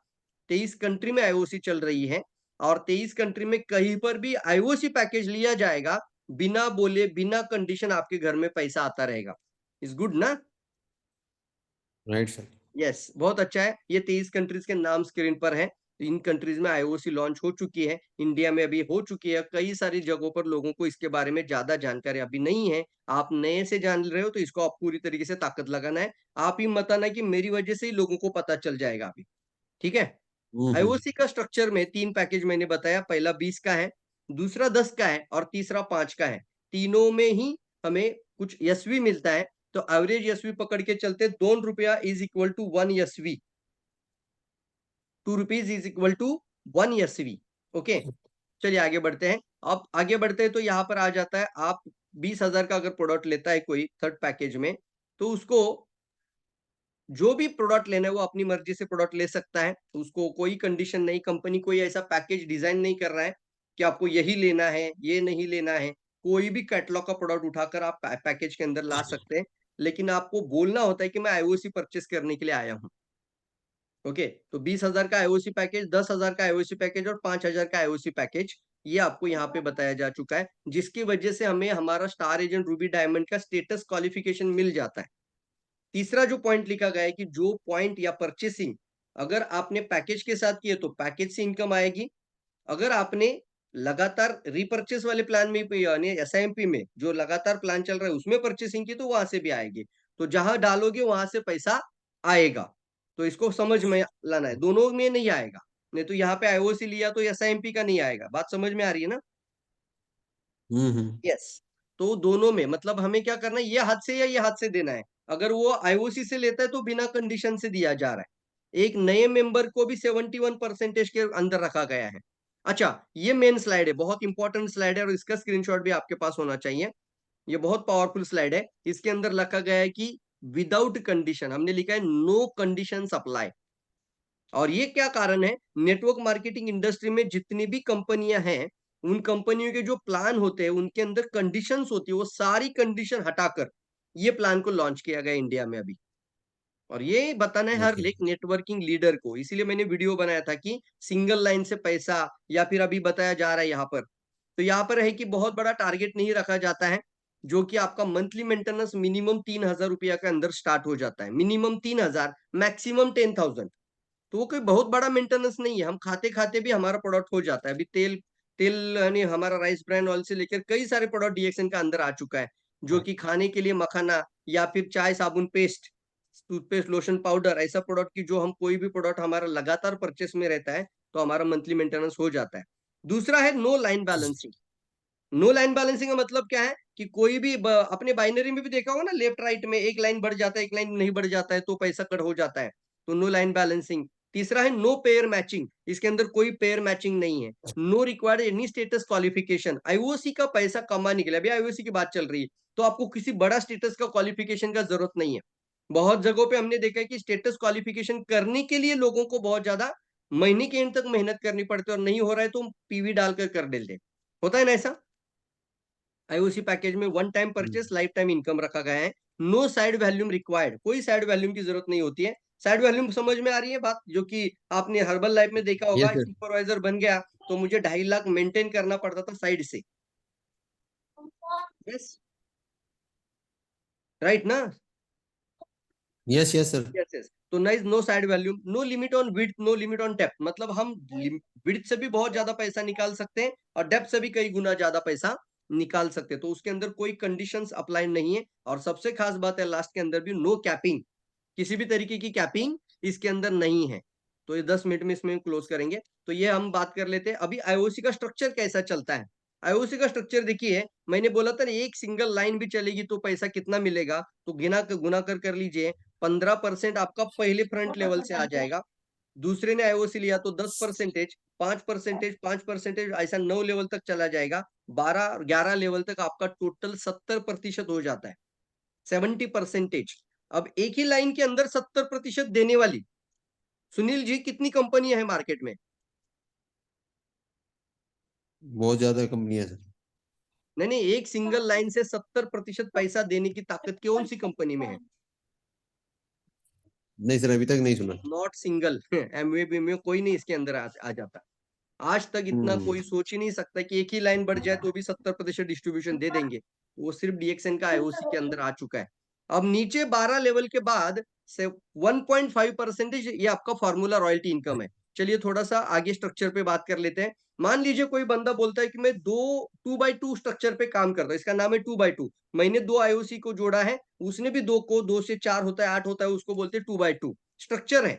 23 कंट्री में आईओसी चल रही है, और 23 कंट्री में कहीं पर भी आईओसी पैकेज लिया जाएगा, बिना बोले बिना कंडीशन आपके घर में पैसा आता रहेगा। इज गुड ना? Right sir. यस, बहुत अच्छा है। ये 23 कंट्रीज के नाम स्क्रीन पर है। इन कंट्रीज में आईओसी लॉन्च हो चुकी है, इंडिया में अभी हो चुकी है। कई सारी जगहों पर लोगों को इसके बारे में ज्यादा जानकारी अभी नहीं है। आप नए से जान रहे हो तो इसको आप पूरी तरीके से ताकत लगाना है। आप ही मत आना कि मेरी वजह से ही लोगों को पता चल जाएगा अभी। ठीक है? हम्म। आईओसी का स्ट्रक्चर में 3 पैकेज मैंने बताया, पहला 20 का है, दूसरा 10 का है और तीसरा 5 का है। तीनों में ही हमें कुछ एसवी मिलता है। तो एवरेज एसवी पकड़ के चलते, ₹2 is equal to 1 SV, ₹2 is equal to 1 SV. Okay, चलिए आगे बढ़ते हैं। अब आगे बढ़ते हैं तो यहाँ पर आ जाता है, आप 20,000 का अगर प्रोडक्ट लेता है कोई थर्ड पैकेज में, तो उसको जो भी प्रोडक्ट लेना है वो अपनी मर्जी से प्रोडक्ट ले सकता है। उसको कोई कंडीशन नहीं, कंपनी कोई ऐसा पैकेज डिजाइन नहीं कर रहा है कि आपको यही लेना है, ये नहीं लेना है। कोई भी कैटलॉग का प्रोडक्ट उठाकर आप पैकेज के अंदर ला सकते हैं। लेकिन आपको बोलना होता है कि मैं आईओसी परचेस करने के लिए आया हूँ। ओके, तो 20,000 का आईओसी पैकेज, 10,000 का आईओसी पैकेज और 5,000 का आईओसी पैकेज, ये आपको यहाँ पे बताया जा चुका है, जिसकी वजह से हमें हमारा स्टार एजेंट रूबी डायमंड का स्टेटस क्वालिफिकेशन मिल जाता है। तीसरा जो पॉइंट लिखा गया है कि जो पॉइंट या परचेसिंग अगर आपने पैकेज के साथ किए तो पैकेज से इनकम आएगी। अगर आपने लगातार रिपर्चेस वाले प्लान में यानी एसआईएमपी में जो लगातार प्लान चल रहा है उसमें परचेसिंग की तो वहां से भी आएगी। तो जहां डालोगे वहां से पैसा आएगा। तो इसको समझ में लाना है, दोनों में नहीं आएगा। नहीं तो यहाँ पे आईओसी लिया तो एसआईएमपी का नहीं आएगा। बात समझ में आ रही है ना? हम्म। यस। तो दोनों में मतलब हमें क्या करना है, ये हाथ से या ये हाथ से देना है। अगर वो आईओसी से लेता है तो बिना कंडीशन से दिया जा रहा है। एक नए मेंबर को भी 71% के अंदर रखा गया है। अच्छा, ये मेन स्लाइड है, बहुत इंपॉर्टेंट स्लाइड है और इसका स्क्रीनशॉट भी आपके पास होना चाहिए। ये बहुत पावरफुल स्लाइड है। इसके अंदर लिखा गया है कि विदाउट कंडीशन, हमने लिखा है नो कंडीशन अप्लाई। और ये क्या कारण है, नेटवर्क मार्केटिंग इंडस्ट्री में जितनी भी कंपनियां हैं, उन कंपनियों के जो प्लान होते हैं उनके अंदर कंडीशंस होती है, वो सारी कंडीशन हटाकर ये प्लान को लॉन्च किया गया इंडिया में अभी। और ये बताना है हर ओके। एक नेटवर्किंग लीडर को, इसीलिए मैंने वीडियो बनाया था कि सिंगल लाइन से पैसा, या फिर अभी बताया जा रहा है यहाँ पर, तो यहाँ पर है कि बहुत बड़ा टारगेट नहीं रखा जाता है, जो कि आपका मंथली मेंटेनेंस मिनिमम 3,000 रुपया के अंदर स्टार्ट हो जाता है। Minimum 3,000, maximum 10,000। तो वो कोई बहुत बड़ा मेंटेनेंस नहीं है, हम खाते खाते भी हमारा प्रोडक्ट हो जाता है। अभी तेल तेल यानी हमारा राइस ब्रांड ऑयल से लेकर कई सारे प्रोडक्ट डीएक्सएन का अंदर आ चुका है, जो हाँ। कि खाने के लिए मखाना, या फिर चाय साबुन पेस्ट, टूथपेस्ट लोशन पाउडर, ऐसा प्रोडक्ट की जो हम कोई भी प्रोडक्ट हमारा लगातार परचेस में रहता है तो हमारा मंथली मेंटेनेंस हो जाता है। दूसरा है no line balancing. No line balancing का मतलब क्या है कि कोई भी अपने बाइनरी में भी देखा होगा ना, लेफ्ट राइट में एक लाइन बढ़ जाता है, एक लाइन नहीं बढ़ जाता है, तो पैसा कट हो जाता है। तो नो लाइन बैलेंसिंग। तीसरा है नो पेयर मैचिंग, इसके अंदर कोई पेयर मैचिंग नहीं है। No required any status qualification, IOC का पैसा कमाने के लिए, अभी आईओसी की बात चल रही है, तो आपको किसी बड़ा स्टेटस का क्वालिफिकेशन का जरूरत नहीं है। बहुत जगहों पे हमने देखा है कि स्टेटस क्वालिफिकेशन करने के लिए लोगों को बहुत ज्यादा महीने के एंड तक मेहनत करनी पड़ती है, और नहीं हो रहा है तो पीवी डालकर कर देते हैं। होता है ना ऐसा। आईओसी पैकेज में one time purchase, life time income रखा गया है। नो साइड वैल्यूम रिक्वायर्ड, कोई साइड वैल्यूम की जरूरत नहीं होती है। साइड वैल्यूम समझ में आ रही है बात, जो कि आपने हर्बल लाइफ में देखा यस होगा, सर। सुपरवाइजर बन गया तो मुझे 2.5 लाख मेंटेन करना पड़ता था साइड से। यस, राइट ना। Yes yes sir. Yes yes. तो nice, no side volume, no limit on width, no limit on depth, मतलब हम विड्थ से भी बहुत ज्यादा पैसा निकाल सकते हैं और डेप्थ से भी कई गुना ज्यादा पैसा निकाल सकते हैं। तो उसके अंदर कोई कंडीशंस अप्लाई नहीं है। और सबसे खास बात है लास्ट के अंदर भी नो कैपिंग, किसी भी तरीके की कैपिंग इसके अंदर नहीं है। तो ये 10 मिनट में इसमें क्लोज करेंगे। तो ये हम बात कर लेते हैं अभी आईओसी का स्ट्रक्चर कैसा चलता है। आईओसी का स्ट्रक्चर देखिए, मैंने बोला था ना, एक सिंगल लाइन भी चलेगी तो पैसा कितना मिलेगा, तो गुना कर लीजिए। 15% आपका पहले फ्रंट लेवल से आ जाएगा। दूसरे ने आईओसी लिया तो 10%, 5%, 5%, ऐसा 9 लेवल तक चला जाएगा। 12-11 लेवल तक आपका टोटल 70% हो जाता है, 70%। अब एक ही लाइन के अंदर 70% देने वाली, सुनील जी, कितनी कंपनियां हैं मार्केट में? बहुत ज्यादा कंपनियां सर। नहीं नहीं, एक सिंगल लाइन से 70% पैसा देने की ताकत कौन सी कंपनी में है? नहीं सर, अभी तक नहीं सुना। Not single. एमवे में कोई नहीं इसके अंदर आ जाता। आज तक इतना हम्म। कोई सोच ही नहीं सकता कि एक ही लाइन बढ़ जाए तो भी 70% डिस्ट्रीब्यूशन दे देंगे। वो सिर्फ डीएक्सएन का आईओसी के अंदर आ चुका है। अब नीचे 12 लेवल के बाद से 1.5% ये आपका फॉर्मूला रॉयल्टी इनकम है। चलिए थोड़ा सा आगे स्ट्रक्चर पे बात कर लेते हैं। मान लीजिए कोई बंदा बोलता है कि मैं 2x2 स्ट्रक्चर पे काम करता हूँ, इसका नाम है 2x2। मैंने 2 आईओसी को जोड़ा है, उसने भी 2 को, 2 से 4 होता है, 8 होता है, उसको बोलते हैं 2x2 स्ट्रक्चर है।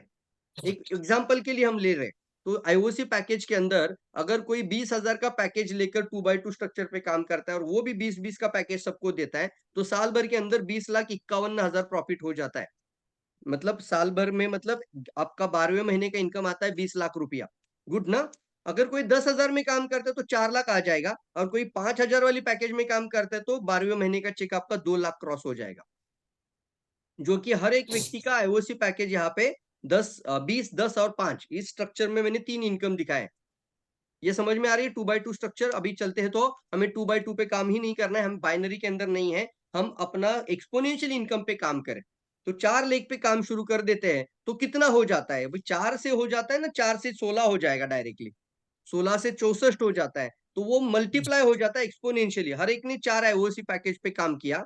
एक एग्जाम्पल के लिए हम ले रहे हैं। तो आईओसी पैकेज के अंदर अगर कोई 20,000 का पैकेज लेकर 2x2 स्ट्रक्चर पे काम करता है, और वो भी 20-20 का पैकेज सबको देता है, तो साल भर के अंदर 20,51,000 प्रॉफिट हो जाता है। मतलब साल भर में, मतलब आपका 12वें महीने का इनकम आता है 20 लाख रुपया। गुड ना। अगर कोई 10,000 में काम करता है तो 4 लाख आ जाएगा, और कोई 5,000 वाली पैकेज में काम करता है तो 12वें महीने का चेक आपका 2 लाख क्रॉस हो जाएगा। जो कि हर एक व्यक्ति का आईओसी पैकेज यहाँ पे 20, 10 और 5, इस स्ट्रक्चर में मैंने 3 इनकम दिखाए। ये समझ में आ रही है 2x2 स्ट्रक्चर। अभी चलते हैं तो हमें 2x2 पे काम ही नहीं करना है, हम बाइनरी के अंदर नहीं है, हम अपना एक्सपोनेंशियल इनकम पे काम करें। तो 4 लेग पे काम शुरू कर देते हैं, तो कितना हो जाता है भाई? 4 से हो जाता है ना, 4 से 16 हो जाएगा डायरेक्टली, 16 से 64 हो जाता है। तो वो मल्टीप्लाई हो जाता है एक्सपोनेंशियली। हर एक ने 4 आईओसी पैकेज पे काम किया,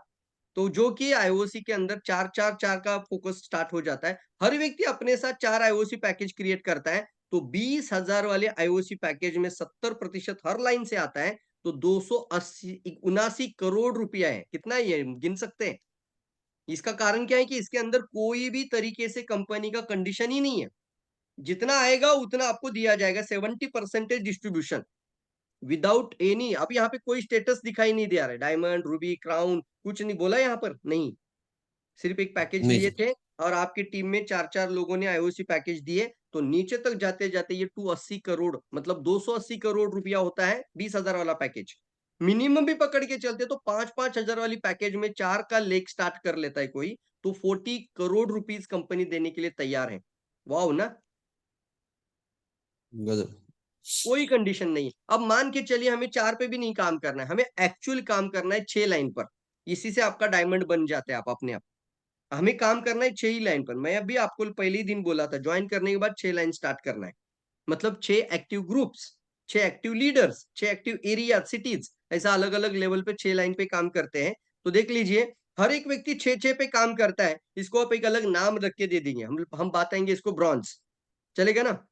तो जो कि आईओसी के अंदर 4-4-4 का फोकस स्टार्ट हो जाता है। हर व्यक्ति अपने साथ 4 आईओसी पैकेज क्रिएट करता है, तो 20,000 वाले आईओसी पैकेज में 70% हर लाइन से आता है, तो 279 करोड़ रुपया है। कितना है ये, गिन सकते हैं? इसका कारण क्या है कि इसके अंदर कोई भी तरीके से कंपनी का कंडीशन ही नहीं है। जितना आएगा उतना आपको दिया जाएगा, 70% डिस्ट्रीब्यूशन विदाउट एनी। अब यहाँ पे कोई स्टेटस दिखाई नहीं दे रहा है, डायमंड, रूबी, क्राउन, कुछ नहीं बोला यहाँ पर, नहीं। सिर्फ एक पैकेज नहीं लिए सर। थे और आपकी टीम में 4-4 लोगों ने आईओसी पैकेज दिए, तो नीचे तक जाते जाते ये 280 करोड़ मतलब 280 करोड़ रुपया होता है 20,000 वाला पैकेज। मिनिमम भी पकड़ के चलते तो 5-5 हजार वाली पैकेज में 4 का लेग स्टार्ट कर लेता है कोई, तो 40 करोड़ रुपीस कंपनी देने के लिए तैयार है। वाओ ना। गजब। कोई कंडीशन नहीं है। अब मान के चलिए हमें 4 पे भी नहीं काम करना है, हमें एक्चुअल काम करना है 6 लाइन पर। इसी से आपका डायमंड बन जाते हैं आप अपने आप। हमें काम करना है 6 ही लाइन पर। मैं अभी आपको पहले ही दिन बोला था, ज्वाइन करने के बाद 6 लाइन स्टार्ट करना है। मतलब 6 active groups, 6 active leaders, 6 active area, cities, ऐसा अलग-अलग लेवल पे 6 लाइन पे काम करते हैं। तो देख लीजिए, हर एक व्यक्ति 6-6 पे काम करता है। इसको आप एक अलग नाम रख के दे देंगे। हम बताएंगे इसको ब्रॉन्ज। चलेगा ना?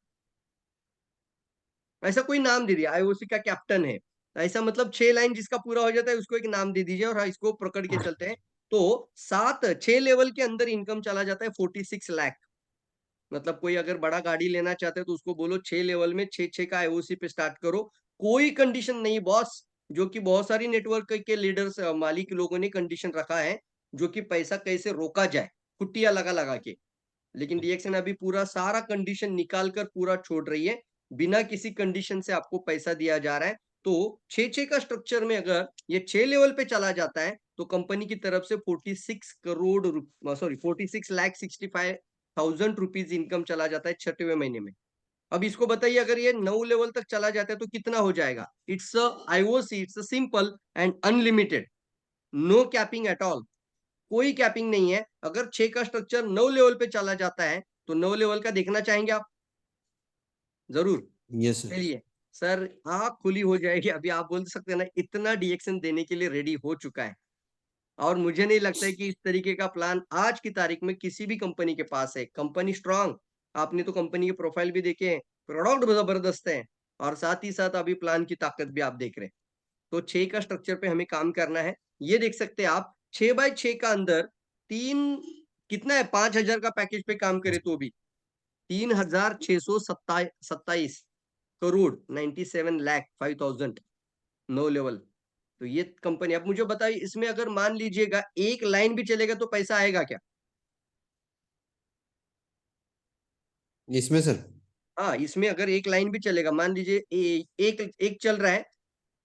ऐसा कोई नाम दे दिया, आईओसी का कैप्टन है। ऐसा मतलब 6 लाइन जिसका पूरा हो जाता है उसको एक नाम दे दीजिए और हाँ, इसको पकड़ के चलते हैं। तो 6 लेवल के अंदर इनकम चला जाता है 46 लाख। मतलब कोई अगर बड़ा गाड़ी लेना चाहते हैं तो उसको बोलो 6 लेवल में 6-6 का आईओसी पे स्टार्ट करो। कोई कंडीशन नहीं बॉस, जो कि बहुत सारी नेटवर्क के लीडर्स मालिक लोगों ने कंडीशन रखा है, जो कि पैसा कैसे रोका जाए, कुट्टियाँ लगा-लगा के। लेकिन डीएक्सएन अभी पूरा सारा कंडीशन निकाल कर पूरा छोड़ रही है। बिना किसी कंडीशन से आपको पैसा दिया जा रहा है। तो 6-6 का स्ट्रक्चर में अगर ये 6 लेवल पे चला जाता है, तो कंपनी की तरफ से 46 crore sorry 46 lakh 65,000 rupees income चला जाता है 6वें महीने में। अब इसको बताइए अगर ये 9 लेवल तक चला जाता है तो कितना हो जाएगा? It's a IOC, it's a simple and unlimited, no capping at all. कोई कैपिंग नहीं है। अगर 6 का स्ट्रक्चर 9 लेवल पे चला जाता है, तो 9 लेवल का देखना चाहेंगे आप? ज़रूर। Yes sir. चलिए, सर आँख खुली हो जाएगी। अभी आप बोल सकते हैं ना इतना डीएक्शन देने के लिए रेडी हो चुका है और मुझे नहीं लगता है कि इस तरीके का प्लान आज की तारीख में किसी भी कंपनी के पास है। कंपनी स्ट्रॉन्ग, आपने तो कंपनी के प्रोफाइल भी देखे हैं, प्रोडक्ट ज़बरदस्त है और साथ ही साथ अभी प्लान की ताकत भी आप देख रहे हैं। तो 6 का स्ट्रक्चर पे हमें काम करना है। ये देख सकते हैं आप 6 बाय 6 का अंदर 3 कितना है 5,000 का पैकेज पे काम करे तो भी 3,627 करोड़ 97 लाख 5,000 नो लेवल। तो ये कंपनी अब मुझे बताइए इसमें अगर मान लीजिएगा एक लाइन भी चलेगा तो पैसा आएगा क्या? इसमें सर। हाँ, इसमें अगर एक लाइन भी चलेगा मान लीजिए एक एक चल रहा है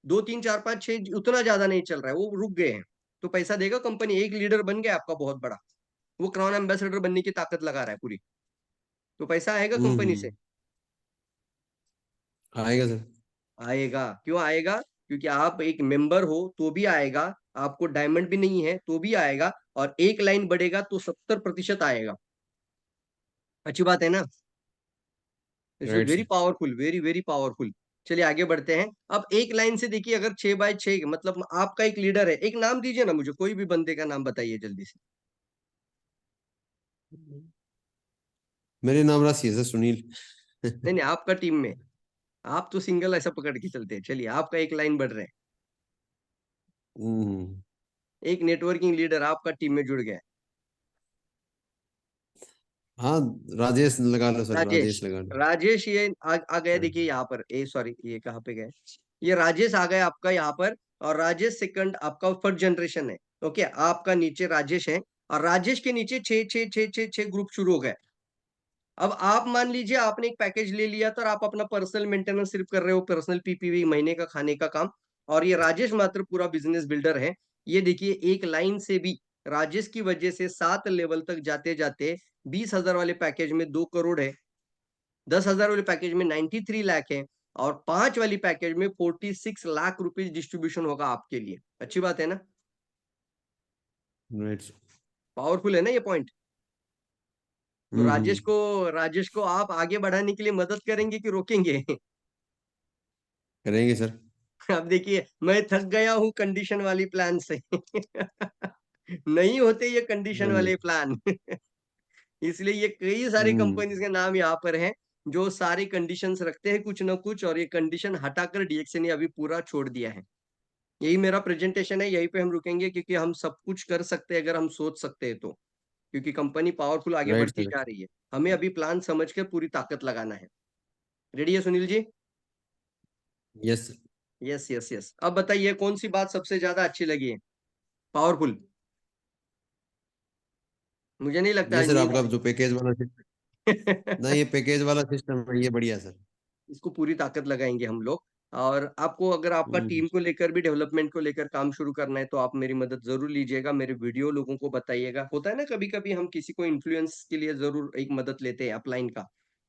2 3 4 5 6 उतना ज्यादा नहीं चल रहा है वो रुक गए हैं तो पैसा देगा कंपनी। एक लीडर बन गया आपका बहुत बड़ा, वो क्राउन एम्बेसडर बनने की ताकत लगा रहा है पूरी, तो पैसा आएगा कंपनी से। हम्म। आएगा सर। आएगा क्यों आएगा? क्योंकि आप एक मेंबर हो तो भी आएगा, आपको डायमंड भी नहीं है तो भी आएगा और एक लाइन बढ़ेगा तो 70% आएगा। अच्छी बात है ना? It's right very sir. Powerful, very very powerful. चलिए आगे बढ़ते हैं। अब एक लाइन से देखिए अगर 6 बाय 6 मतलब आपका एक लीडर है, एक नाम दीजिए ना मुझे, कोई भी बंदे का नाम बताइए जल्दी से। मेरे नाम राशि है सर, सुनील। नहीं नहीं आपका टीम में, आप तो सिंगल ऐसा पकड़ के चलते हैं। चलिए आपका एक लाइन बढ़ रहे हैं, हम्म। एक नेटवर्किंग लीडर आपका टीम में जुड़ गया है। हाँ, राजेश लगा लो सर, राजेश, राजेश लगा लो। राजेश ये आ गया हाँ। देखिए यहाँ पर, ए सॉरी ये कहाँ पे गए, ये राजेश आ गया आपका यहाँ पर। और राजेश सेकंड आपका फर्स्ट जनरेशन है। ओके, आपका नीचे राजेश है और राजेश के नीचे 6 ग्रुप शुरू हो गए। अब आप मान लीजिए आपने एक पैकेज ले लिया तो आप अपना पर्सनल मेंटेनेंस सिर्फ कर रहे हो, पर्सनल पीपीवी महीने का खाने का काम, और ये राजेश मात्र पूरा बिजनेस बिल्डर है। ये देखिए एक लाइन से भी राजेश की वजह से 7 लेवल तक जाते जाते 20,000 वाले पैकेज में 2 करोड़ है, 10,000 वाले पैकेज में 93 लाख है और 5 वाली पैकेज में 46 लाख रुपीज डिस्ट्रीब्यूशन होगा आपके लिए। अच्छी बात है ना? Right sir. पावरफुल है ना ये पॉइंट? तो हम्म। राजेश को आप आगे बढ़ाने के लिए मदद करेंगे कि रोकेंगे? करेंगे सर। अब देखिए मैं थक गया हूँ कंडीशन वाली प्लान से। नहीं होते ये कंडीशन हाँ जी। वाले प्लान। इसलिए ये कई सारी हम्म। कंपनीज के नाम यहाँ पर हैं जो सारी कंडीशंस रखते हैं कुछ ना कुछ, और ये कंडीशन हटाकर डीएक्स ने अभी पूरा छोड़ दिया है। यही मेरा प्रेजेंटेशन है, यहीं पे हम रुकेंगे क्योंकि हम सब कुछ कर सकते हैं अगर हम सोच सकते हैं तो, क्योंकि कंपनी पावरफुल आगे राइट बढ़ती सर। जा रही है। हमें अभी प्लान समझ के पूरी ताकत लगाना है। रेडी है Sunil ji? Yes sir. Yes yes yes. अब बताइए कौन सी बात सबसे ज्यादा अच्छी लगी है? पावरफुल। मुझे नहीं लगता ये आज सर नींद आपका जो पैकेज वाला ना, ये पैकेज वाला सिस्टम है, ये बढ़िया सर। इसको पूरी ताकत लगाएंगे हम लोग। और आपको अगर आपका हम्म, टीम को लेकर भी डेवलपमेंट को लेकर काम शुरू करना है तो आप मेरी मदद जरूर लीजिएगा, मेरे वीडियो लोगों को बताइएगा। होता है ना कभी कभी हम किसी को इन्फ्लुएंस के लिए जरूर एक मदद लेते हैं अपलाइन का,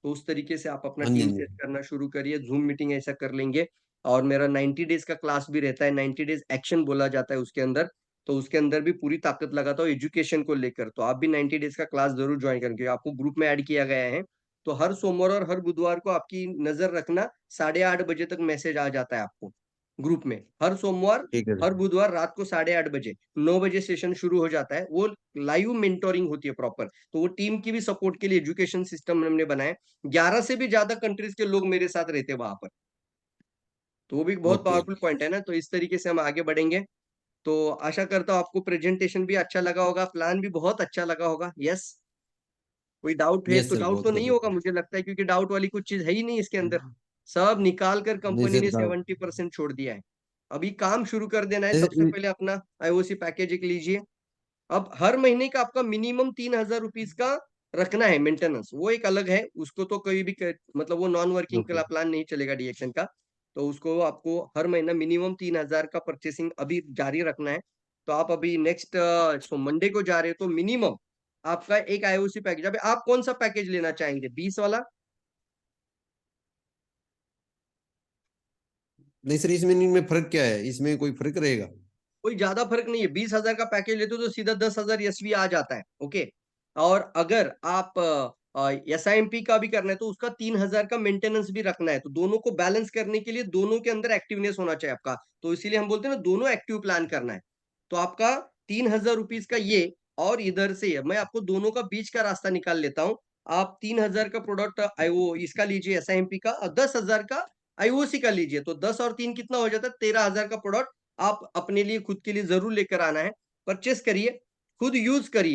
तो उस तरीके से आप अपना हाँ जी, टीम हाँ सेट जी। करना शुरू करिए, जूम मीटिंग ऐसा कर लेंगे। और मेरा 90 डेज का क्लास भी रहता है, 90 डेज एक्शन बोला जाता है उसके अंदर। तो उसके अंदर भी पूरी ताकत लगाता हूँ एजुकेशन को लेकर, तो आप भी 90 डेज का क्लास जरूर ज्वाइन करेंगे, आपको ग्रुप में ऐड किया गया है। तो हर सोमवार और हर बुधवार को आपकी नजर रखना, 8:30 बजे तक मैसेज आ जाता है आपको ग्रुप में, हर सोमवार ठीक है हर सर। बुधवार रात को 8:30 बजे, 9 बजे सेशन शुरू हो जाता है, वो लाइव मेंटोरिंग होती है प्रॉपर। तो वो टीम की भी सपोर्ट के लिए एजुकेशन सिस्टम हमने बनाया, 11 से भी ज्यादा कंट्रीज के लोग मेरे साथ रहते हैं वहां पर। तो वो भी बहुत ओके। पावरफुल पॉइंट है ना, तो इस तरीके से हम आगे बढ़ेंगे। तो आशा करता हूँ आपको प्रेजेंटेशन भी अच्छा लगा होगा, प्लान भी बहुत अच्छा लगा होगा। यस, कोई डाउट है यस तो? सर, डाउट बहुत तो नहीं होगा बढ़िया। मुझे लगता है, क्योंकि डाउट वाली कुछ चीज है ही नहीं इसके अंदर, सब निकाल कर नहीं कंपनी सर, ने 70% छोड़ दिया है। अभी काम शुरू कर देना है, सबसे जैसे पहले अपना आईओसी पैकेज एक लीजिए। अब हर महीने का आपका मिनिमम 3,000 रुपीज का रखना है मेंटेनेंस, वो एक अलग है, उसको तो कोई भी मतलब वो नॉन वर्किंग ओके। प्लान नहीं चलेगा डीएक्शन का। तो उसको आपको हर महीना मिनिमम 3,000 का परचेसिंग अभी जारी रखना है। तो आप अभी नेक्स्ट मंडे को जा रहे हो तो मिनिमम आपका एक आईओसी पैकेज, अभी आप कौन सा पैकेज लेना चाहेंगे, 20 वाला? नहीं सर, इसमें में फर्क क्या है, इसमें कोई फर्क रहेगा? कोई ज्यादा फर्क नहीं है, 20,000 का पैकेज लेते हो तो सीधा 10,000 एसवी आ जाता है। ओके। और अगर आप एसआईएमपी का भी करना है तो उसका 3,000 का मेंटेनेंस भी रखना है, तो दोनों को बैलेंस करने के लिए दोनों के अंदर एक्टिवनेस होना चाहिए आपका, तो इसीलिए हम बोलते हैं ना दोनों एक्टिव प्लान करना है। तो आपका 3,000 रुपीज का ये, और इधर से मैं आपको दोनों का बीच का रास्ता निकाल लेता हूँ। आप 3,000 का प्रोडक्ट वो इसका लीजिए एसआईएमपी का, और 10,000 का आईओसी का लीजिए, तो 10 और 3 कितना हो जाता है, 13,000 का प्रोडक्ट आप अपने लिए खुद के लिए जरूर लेकर आना है। परचेस करिए, खुद यूज करिए।